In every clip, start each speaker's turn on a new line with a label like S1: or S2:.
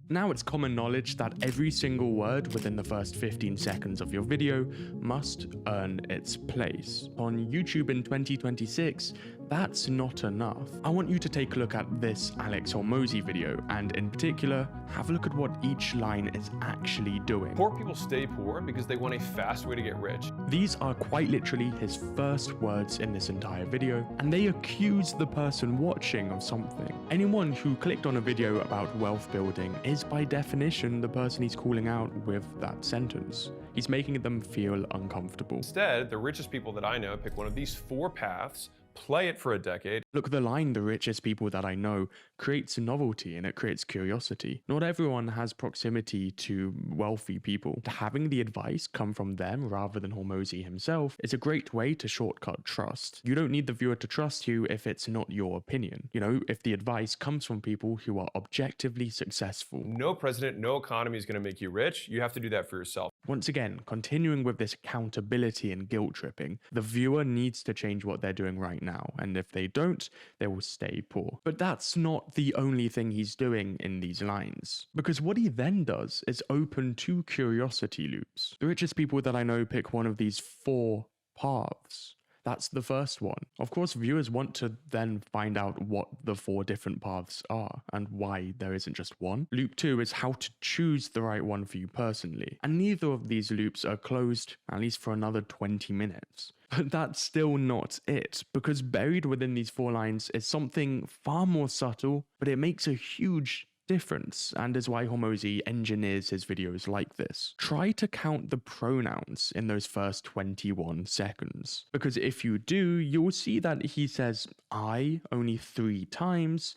S1: Now it's common knowledge that every single word within the first 15 seconds of your video must earn its place. On YouTube in 2026, that's not enough. I want you to take a look at this Alex Hormozi video, and in particular, have a look at what each line is actually doing.
S2: Poor people stay poor because they want a fast way to get rich.
S1: These are quite literally his first words in this entire video, and they accuse the person watching of something. Anyone who clicked on a video about wealth building is by definition the person he's calling out with that sentence. He's making them feel uncomfortable.
S2: Instead, the richest people that I know pick one of these 4 paths, play it for a decade.
S1: Look, the line, the richest people that I know, creates novelty and it creates curiosity. Not everyone has proximity to wealthy people. Having the advice come from them rather than Hormozi himself is a great way to shortcut trust. You don't need the viewer to trust you if it's not your opinion. You know, if the advice comes from people who are objectively successful.
S2: No president, no economy is going to make you rich. You have to do that for yourself.
S1: Once again, continuing with this accountability and guilt tripping, the viewer needs to change what they're doing right now, and if they don't, they will stay poor. But that's not the only thing he's doing in these lines, because what he then does is open 2 curiosity loops. The richest people that I know pick one of these 4 paths. That's the first one. Of course, viewers want to then find out what the 4 different paths are and why there isn't just one. Loop 2 is how to choose the right one for you personally. And neither of these loops are closed, at least for another 20 minutes. But that's still not it, because buried within these 4 lines is something far more subtle, but it makes a huge difference, and is why Hormozi engineers his videos like this. Try to count the pronouns in those first 21 seconds, because if you do, you'll see that he says I only 3 times,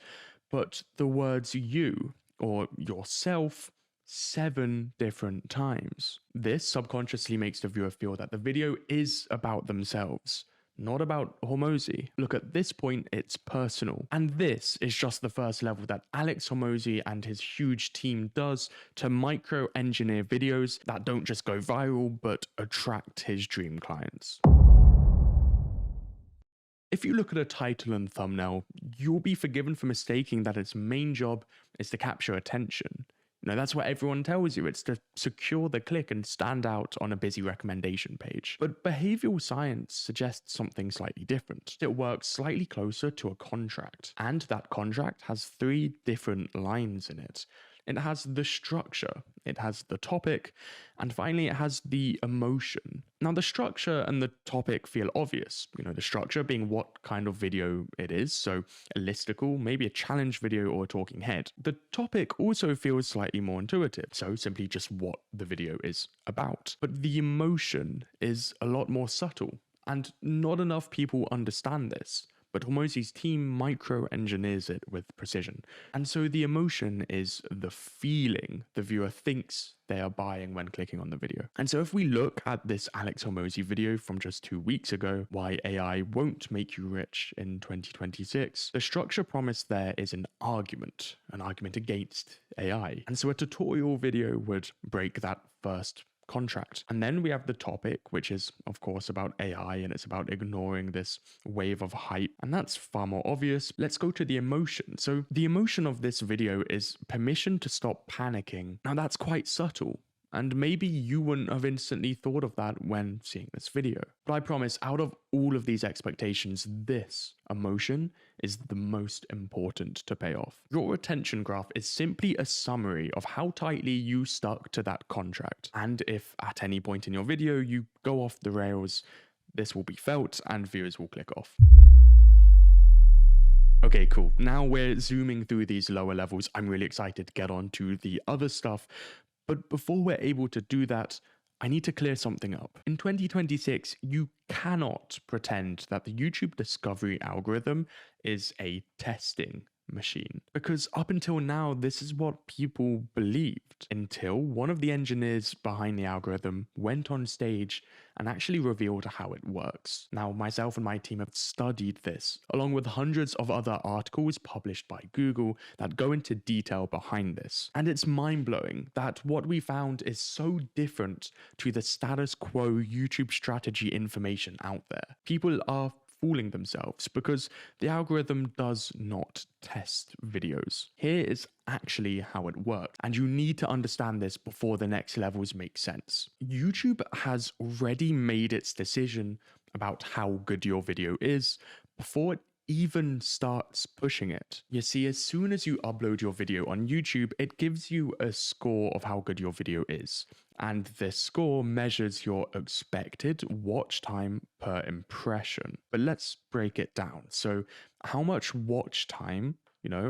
S1: but the words you or yourself 7 different times. This subconsciously makes the viewer feel that the video is about themselves, not about Hormozi. Look, at this point, it's personal. And this is just the first level that Alex Hormozi and his huge team does to micro-engineer videos that don't just go viral, but attract his dream clients. If you look at a title and thumbnail, you'll be forgiven for mistaking that its main job is to capture attention. You know, that's what everyone tells you. It's to secure the click and stand out on a busy recommendation page. But behavioral science suggests something slightly different. It works slightly closer to a contract, and that contract has 3 different lines in it. It has the structure, it has the topic, and finally it has the emotion. Now the structure and the topic feel obvious, you know, the structure being what kind of video it is, so a listicle, maybe a challenge video or a talking head. The topic also feels slightly more intuitive, so simply just what the video is about. But the emotion is a lot more subtle, and not enough people understand this. But Hormozi's team micro-engineers it with precision. And so the emotion is the feeling the viewer thinks they are buying when clicking on the video. And so if we look at this Alex Hormozi video from just 2 weeks ago, Why AI Won't Make You Rich in 2026, the structure promised there is an argument against AI. And so a tutorial video would break that first contract. And then we have the topic, which is of course about AI, and it's about ignoring this wave of hype, and that's far more obvious. Let's go to the emotion. So the emotion of this video is permission to stop panicking. Now that's quite subtle, and maybe you wouldn't have instantly thought of that when seeing this video. But I promise, out of all of these expectations, this emotion is the most important to pay off. Your attention graph is simply a summary of how tightly you stuck to that contract. And if at any point in your video you go off the rails, this will be felt and viewers will click off. Okay, cool. Now we're zooming through these lower levels. I'm really excited to get on to the other stuff. But before we're able to do that, I need to clear something up. In 2026, you cannot pretend that the YouTube discovery algorithm is a testing machine. Because up until now, this is what people believed, until one of the engineers behind the algorithm went on stage and actually revealed how it works. Now, myself and my team have studied this, along with hundreds of other articles published by Google that go into detail behind this. And it's mind-blowing that what we found is so different to the status quo YouTube strategy information out there. People are fooling themselves because the algorithm does not test videos. Here is actually how it works, and you need to understand this before the next levels make sense. YouTube has already made its decision about how good your video is before it even starts pushing it. You see, as soon as you upload your video on YouTube, it gives you a score of how good your video is. And this score measures your expected watch time per impression. But let's break it down. So, how much watch time,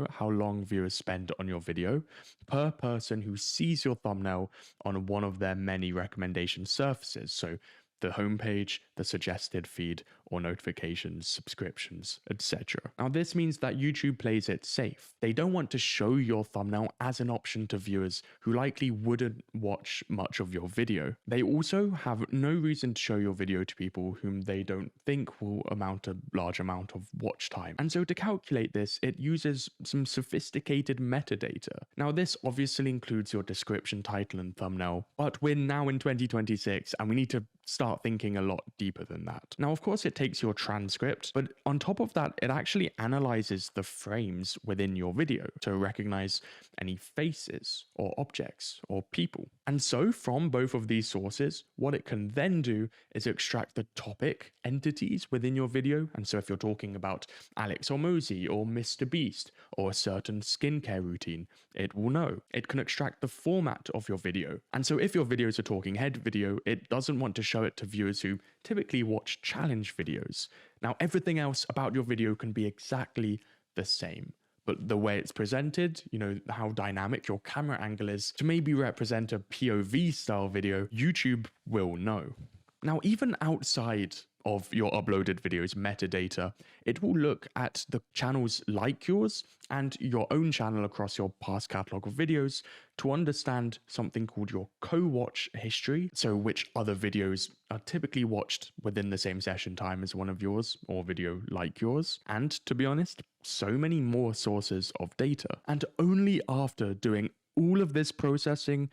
S1: how long viewers spend on your video per person who sees your thumbnail on one of their many recommendation surfaces. So, the homepage, the suggested feed, or notifications, subscriptions, etc. Now, this means that YouTube plays it safe. They don't want to show your thumbnail as an option to viewers who likely wouldn't watch much of your video. They also have no reason to show your video to people whom they don't think will amount a large amount of watch time. And so to calculate this, it uses some sophisticated metadata. Now, this obviously includes your description, title, and thumbnail, but we're now in 2026 and we need to start thinking a lot deeper than that. Now, of course, it takes your transcript, but on top of that, it actually analyzes the frames within your video to recognize any faces or objects or people. And so from both of these sources, what it can then do is extract the topic entities within your video. And so if you're talking about Alex Hormozi or Mr. Beast or a certain skincare routine, it will know. It can extract the format of your video. And so if your video is a talking head video, it doesn't want to show it to viewers who typically watch challenge videos. Now, everything else about your video can be exactly the same, but the way it's presented, how dynamic your camera angle is to maybe represent a POV style video, YouTube will know. Now, even outside of your uploaded video's metadata, it will look at the channels like yours and your own channel across your past catalog of videos to understand something called your co-watch history, so which other videos are typically watched within the same session time as one of yours or video like yours, and to be honest, so many more sources of data. And only after doing all of this processing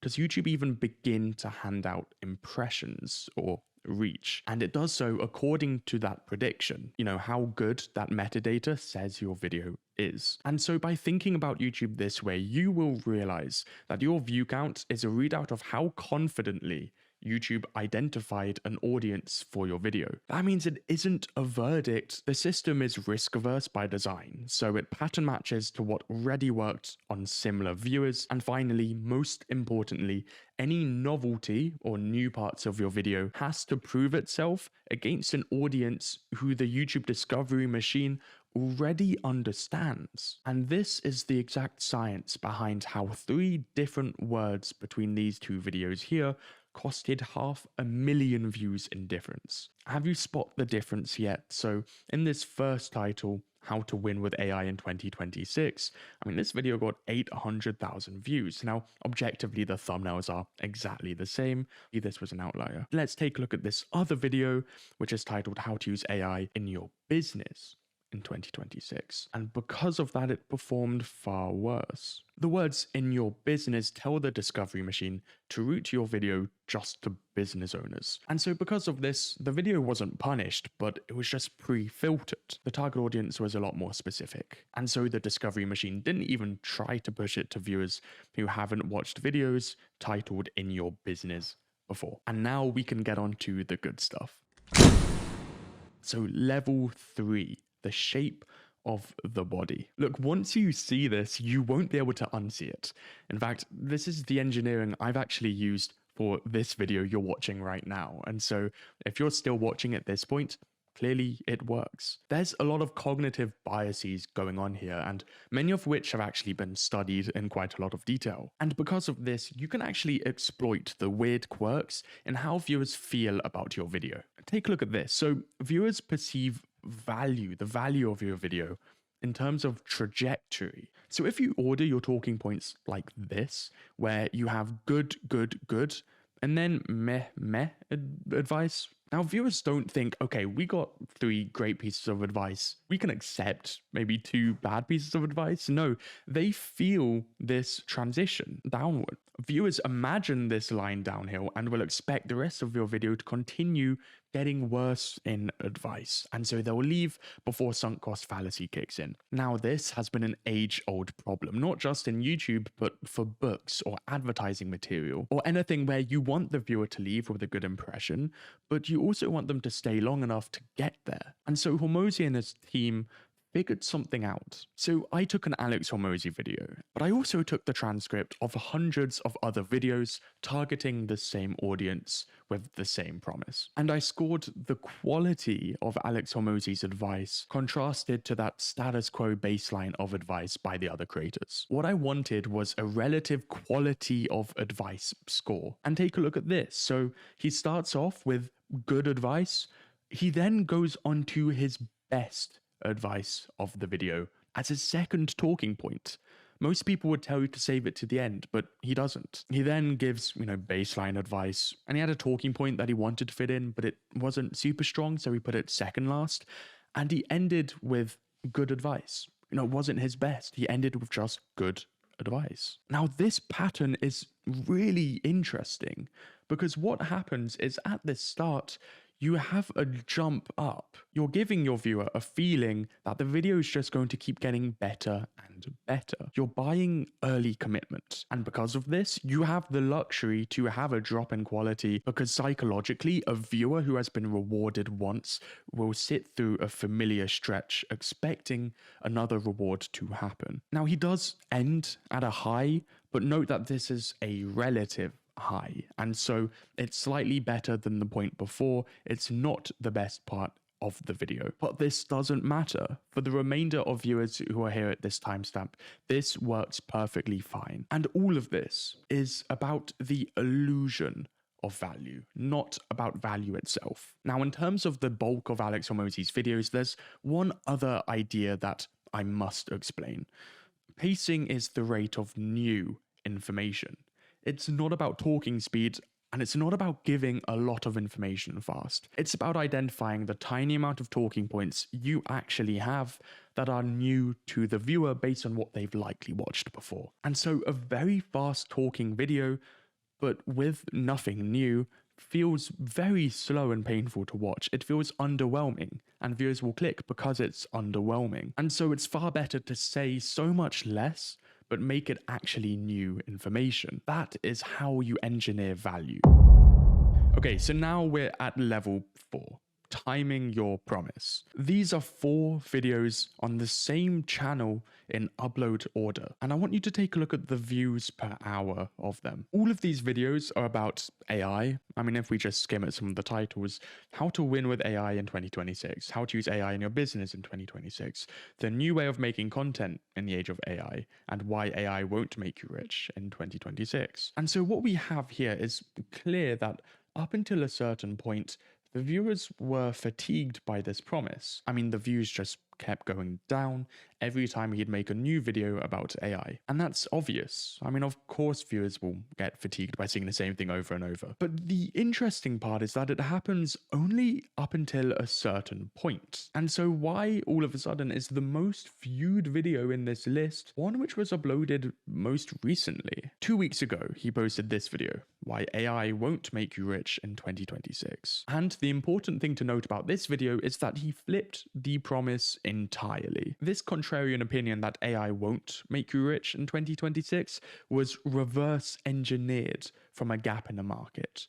S1: does YouTube even begin to hand out impressions or reach. And it does so according to that prediction, how good that metadata says your video is. And so by thinking about YouTube this way, you will realize that your view count is a readout of how confidently YouTube identified an audience for your video. That means it isn't a verdict. The system is risk averse by design, so it pattern matches to what already worked on similar viewers. And finally, most importantly, any novelty or new parts of your video has to prove itself against an audience who the YouTube discovery machine already understands. And this is the exact science behind how 3 different words between these 2 videos here costed 500,000 views in difference. Have you spot the difference yet? So in this first title, How to Win with AI in 2026, this video got 800,000 views. Now, objectively, the thumbnails are exactly the same. This was an outlier. Let's take a look at this other video, which is titled How to Use AI in Your Business in 2026. And because of that, it performed far worse. The words "in your business" tell the discovery machine to route your video just to business owners. And so because of this, the video wasn't punished, but it was just pre-filtered. The target audience was a lot more specific. And so the discovery machine didn't even try to push it to viewers who haven't watched videos titled "in your business" before. And now we can get on to the good stuff. So level 3. The shape of the body. Look, once you see this, you won't be able to unsee it. In fact, this is the engineering I've actually used for this video you're watching right now. And so if you're still watching at this point, clearly it works. There's a lot of cognitive biases going on here, and many of which have actually been studied in quite a lot of detail. And because of this, you can actually exploit the weird quirks in how viewers feel about your video. Take a look at this. So viewers perceive the value of your video in terms of trajectory. So if you order your talking points like this, where you have good, and then meh advice, now viewers don't think, okay, we got 3 great pieces of advice, we can accept maybe 2 bad pieces of advice. No, they feel this transition downward. viewers imagine this line downhill and will expect the rest of your video to continue getting worse in advice, and so they'll leave before sunk cost fallacy kicks in. Now, this has been an age-old problem, not just in YouTube, but for books or advertising material, or anything where you want the viewer to leave with a good impression, but you also want them to stay long enough to get there. And so Hormozi and his team figured something out. So I took an Alex Hormozi video, but I also took the transcript of hundreds of other videos targeting the same audience with the same promise. And I scored the quality of Alex Hormozi's advice contrasted to that status quo baseline of advice by the other creators. What I wanted was a relative quality of advice score. And take a look at this. So he starts off with good advice. He then goes on to his best advice of the video as a second talking point. Most people would tell you to save it to the end, but he doesn't. He then gives, baseline advice, and he had a talking point that he wanted to fit in, but it wasn't super strong, so he put it second last. And he ended with good advice. It wasn't his best. He ended with just good advice. Now, this pattern is really interesting because what happens is at the start, you have a jump up. You're giving your viewer a feeling that the video is just going to keep getting better and better. You're buying early commitment. And because of this, you have the luxury to have a drop in quality because psychologically, a viewer who has been rewarded once will sit through a familiar stretch expecting another reward to happen. Now, he does end at a high, but note that this is a relative high, and so it's slightly better than the point before. It's not the best part of the video, but this doesn't matter. For the remainder of viewers who are here at this timestamp, this works perfectly fine. And all of this is about the illusion of value, not about value itself. Now, in terms of the bulk of Alex Hormozi's videos, there's one other idea that I must explain. Pacing is the rate of new information. It's not about talking speed, and it's not about giving a lot of information fast. It's about identifying the tiny amount of talking points you actually have that are new to the viewer based on what they've likely watched before. And so a very fast talking video, but with nothing new, feels very slow and painful to watch. It feels underwhelming, and viewers will click because it's underwhelming. And so it's far better to say so much less but make it actually new information. That is how you engineer value. Okay, so now we're at level 4. Timing your promise. These are 4 videos on the same channel in upload order, and I want you to take a look at the views per hour of them. All of these videos are about AI. I mean, if we just skim at some of the titles: how to win with AI in 2026, how to use AI in your business in 2026, the new way of making content in the age of AI, and why AI won't make you rich in 2026. And so what we have here is clear that up until a certain point, the viewers were fatigued by this promise. I mean, the views just kept going down every time he'd make a new video about AI. And that's obvious. I mean, of course viewers will get fatigued by seeing the same thing over and over. But the interesting part is that it happens only up until a certain point. And so why all of a sudden is the most viewed video in this list one which was uploaded most recently? 2 weeks ago, he posted this video: why AI won't make you rich in 2026. And the important thing to note about this video is that he flipped the promise entirely. This contrarian opinion that AI won't make you rich in 2026 was reverse engineered from a gap in the market.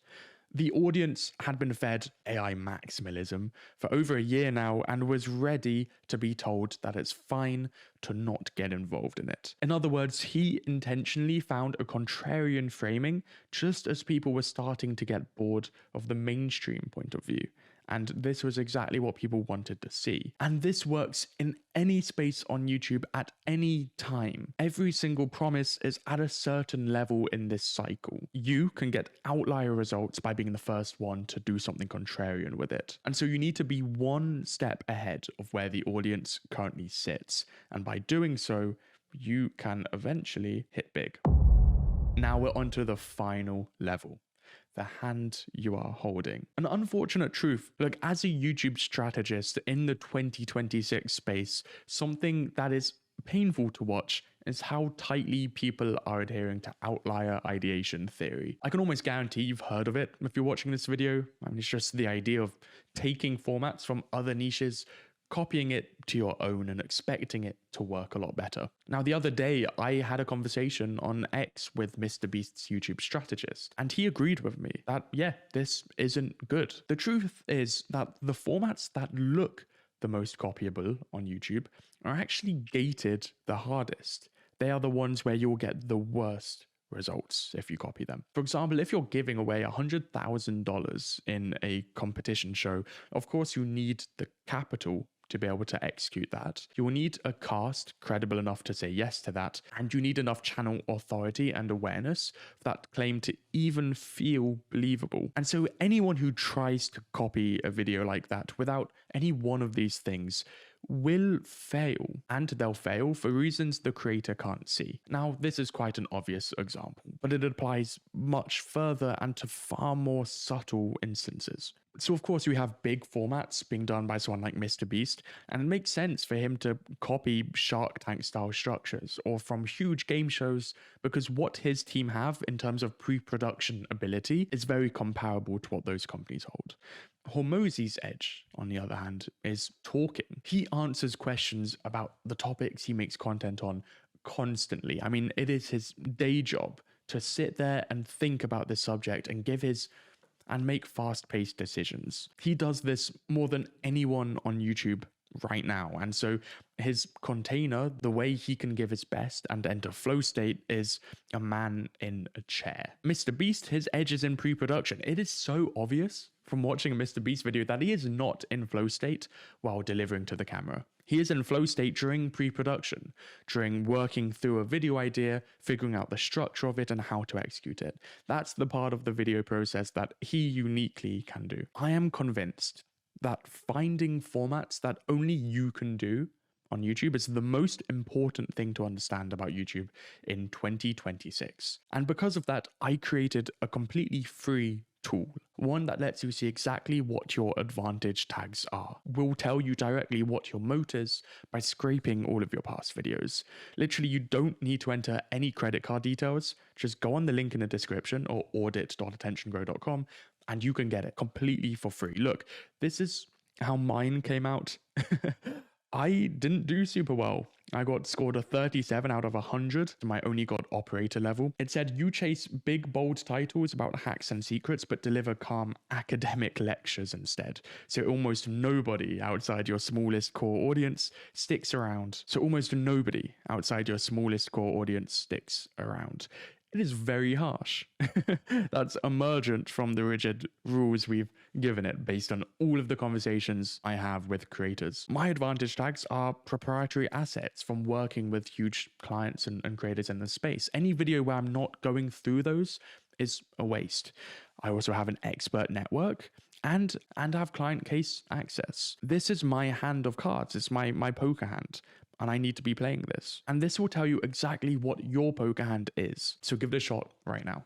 S1: The audience had been fed AI maximalism for over a year now and was ready to be told that it's fine to not get involved in it. In other words, he intentionally found a contrarian framing just as people were starting to get bored of the mainstream point of view. And this was exactly what people wanted to see. And this works in any space on YouTube at any time. Every single promise is at a certain level in this cycle. You can get outlier results by being the first one to do something contrarian with it. And so you need to be one step ahead of where the audience currently sits. And by doing so, you can eventually hit big. Now we're onto the final level: the hand you are holding. An unfortunate truth. Look, as a YouTube strategist in the 2026 space, something that is painful to watch is how tightly people are adhering to outlier ideation theory. I can almost guarantee you've heard of it if you're watching this video. I mean, it's just the idea of taking formats from other niches, copying it to your own and expecting it to work a lot better. Now, the other day, I had a conversation on X with MrBeast's YouTube strategist, and he agreed with me that, yeah, this isn't good. The truth is that the formats that look the most copyable on YouTube are actually gated the hardest. They are the ones where you'll get the worst results if you copy them. For example, if you're giving away $100,000 in a competition show, of course you need the capital to be able to execute that. You will need a cast credible enough to say yes to that, and you need enough channel authority and awareness for that claim to even feel believable. And so anyone who tries to copy a video like that without any one of these things will fail, and they'll fail for reasons the creator can't see. Now, this is quite an obvious example, but it applies much further and to far more subtle instances. So of course we have big formats being done by someone like MrBeast, and it makes sense for him to copy Shark Tank style structures or from huge game shows, because what his team have in terms of pre-production ability is very comparable to what those companies hold. Hormozi's edge, on the other hand, is talking. He answers questions about the topics he makes content on constantly. I mean, it is his day job to sit there and think about this subject and make fast-paced decisions. He does this more than anyone on YouTube right now. And so his container, the way he can give his best and enter flow state, is a man in a chair. MrBeast, his edge is in pre-production. It is so obvious from watching a MrBeast video that he is not in flow state while delivering to the camera. He is in flow state during pre-production, during working through a video idea, figuring out the structure of it and how to execute it. That's the part of the video process that he uniquely can do. I am convinced that finding formats that only you can do on YouTube is the most important thing to understand about YouTube in 2026. And because of that, I created a completely free tool, one that lets you see exactly what your advantage tags are. We'll tell you directly what your moat is by scraping all of your past videos. Literally, you don't need to enter any credit card details. Just go on the link in the description or audit.attentiongrow.com and you can get it completely for free. Look, this is how mine came out. I didn't do super well. I got scored a 37 out of 100, and I only got operator level. It said you chase big, bold titles about hacks and secrets, but deliver calm academic lectures instead. So almost nobody outside your smallest core audience sticks around. It is very harsh. That's emergent from the rigid rules we've given it based on all of the conversations I have with creators. My advantage tags are proprietary assets from working with huge clients and creators in the space. Any video where I'm not going through those is a waste. I also have an expert network and have client case access. This is my hand of cards. It's my poker hand. And I need to be playing this. And this will tell you exactly what your poker hand is. So give it a shot right now.